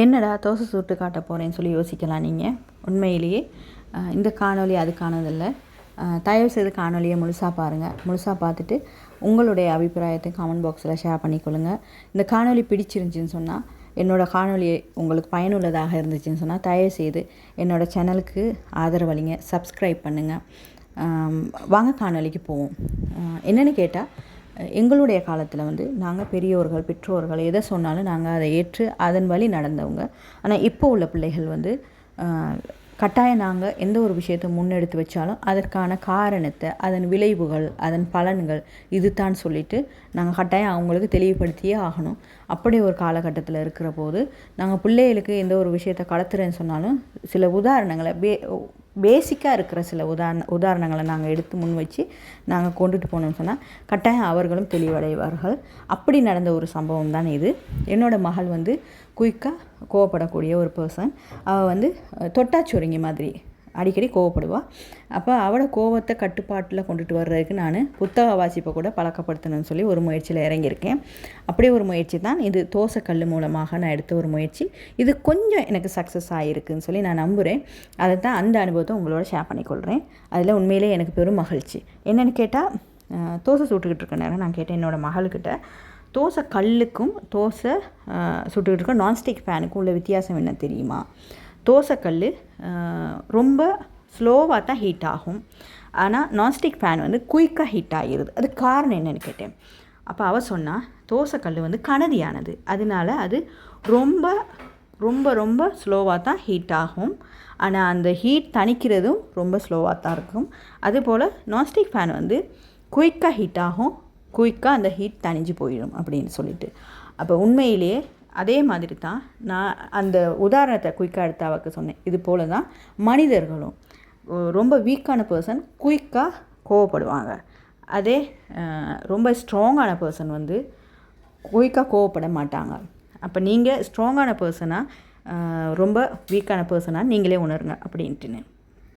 என்னடா தோசை சுட்டு காட்ட போகிறேன்னு சொல்லி யோசிக்கலாம் நீங்கள். உண்மையிலேயே இந்த காணொலி அதுக்கானதில்லை. தயவுசெய்து காணொலியை முழுசாக பாருங்கள். முழுசாக பார்த்துட்டு உங்களுடைய அபிப்பிராயத்தை கமெண்ட் பாக்ஸில் ஷேர் பண்ணிக்கொள்ளுங்கள். இந்த காணொலி பிடிச்சிருந்துச்சின்னு சொன்னால், என்னோடய காணொலி உங்களுக்கு பயனுள்ளதாக இருந்துச்சுன்னு சொன்னால், தயவுசெய்து என்னோடய சேனலுக்கு ஆதரவளிங்க, சப்ஸ்கிரைப் பண்ணுங்கள். வாங்க காணொலிக்கு போவோம். என்னென்னு கேட்டால், எங்களுடைய காலத்தில் நாங்கள் பெரியோர்கள் பெற்றோர்கள் எதை சொன்னாலும் நாங்கள் அதை ஏற்று அதன் வழி நடந்தவங்க. ஆனால் இப்போ உள்ள பிள்ளைகள் கட்டாயம் நாங்கள் எந்த ஒரு விஷயத்தை முன்னெடுத்து வச்சாலும் அதற்கான காரணத்தை, அதன் விளைவுகள், அதன் பலன்கள் இது தான் சொல்லிவிட்டு நாங்கள் கட்டாயம் அவங்களுக்கு தெளிவுபடுத்தியே ஆகணும். அப்படி ஒரு காலகட்டத்தில் இருக்கிற போது நாங்கள் பிள்ளைகளுக்கு எந்த ஒரு விஷயத்தை கடத்துறேன்னு சொன்னாலும் சில உதாரணங்களை பேசிக்காக இருக்கிற சில உதாரணங்களை நாங்கள் எடுத்து முன் வச்சு நாங்கள் கொண்டுட்டு போனோம்னு சொன்னால் கட்டாயம் அவர்களும் தெளிவடைவார்கள். அப்படி நடந்த ஒரு சம்பவம் தான் இது. என்னோடய மகள் குயிக்காக கோவப்படக்கூடிய ஒரு பர்சன். அவள் தொட்டாச்சுருங்கி மாதிரி அடிக்கடி கோவப்படுவாள். அப்போ அவளோட கோவத்தை கட்டுப்பாட்டில் கொண்டுட்டு வர்றதுக்கு நான் புத்தக வாசிப்பை கூட பழக்கப்படுத்தணும்னு சொல்லி ஒரு முயற்சியில் இறங்கியிருக்கேன். அப்படியே ஒரு முயற்சி தான் இது. தோசைக்கல் மூலமாக நான் எடுத்த ஒரு முயற்சி. இது கொஞ்சம் எனக்கு சக்ஸஸ் ஆகிருக்குன்னு சொல்லி நான் நம்புகிறேன். அதை தான் அந்த அனுபவத்தை உங்களோட ஷேர் பண்ணிக்கொள்கிறேன். அதில் உண்மையிலே எனக்கு பெரும் மகிழ்ச்சி. என்னென்னு கேட்டால், தோசை சுட்டுக்கிட்டு இருக்க நேரம் நான் கேட்டேன் என்னோடய மகள்கிட்ட, தோசை கல்லுக்கும் தோசை சுட்டுக்கிட்டு இருக்க நான்ஸ்டிக் பேனுக்கும் உள்ள வித்தியாசம் என்ன தெரியுமா? தோசைக்கல் ரொம்ப ஸ்லோவாக தான் ஹீட் ஆகும், ஆனால் நான்ஸ்டிக் பேன் குயிக்காக ஹீட் ஆகிடுது. அது காரணம் என்னென்னு கேட்டேன். அப்போ அவள் சொன்னால், தோசைக்கல் கனதியானது, அதனால அது ரொம்ப ரொம்ப ரொம்ப ஸ்லோவாக தான் ஹீட் ஆகும். ஆனால் அந்த ஹீட் தணிக்கிறதும் ரொம்ப ஸ்லோவாக தான் இருக்கும். அதுபோல் நான்ஸ்டிக் பேன் குயிக்காக ஹீட் ஆகும், குயிக்காக அந்த ஹீட் தணிஞ்சு போயிடும் அப்படின்னு சொல்லிட்டு. அப்போ உண்மையிலேயே அதே மாதிரி தான் நான் அந்த உதாரணத்தை குயிக்காக எடுத்து அவருக்கு சொன்னேன். இது போல் தான் மனிதர்களும் ரொம்ப வீக்கான பர்சன் குயிக்காக கோவப்படுவாங்க. அதே ரொம்ப ஸ்ட்ராங்கான பர்சன் குயிக்காக கோவப்பட மாட்டாங்க. அப்போ நீங்கள் ஸ்ட்ராங்கான பர்சனாக ரொம்ப வீக்கான பர்சனாக நீங்களே உணருங்க அப்படின்ட்டுன்னு.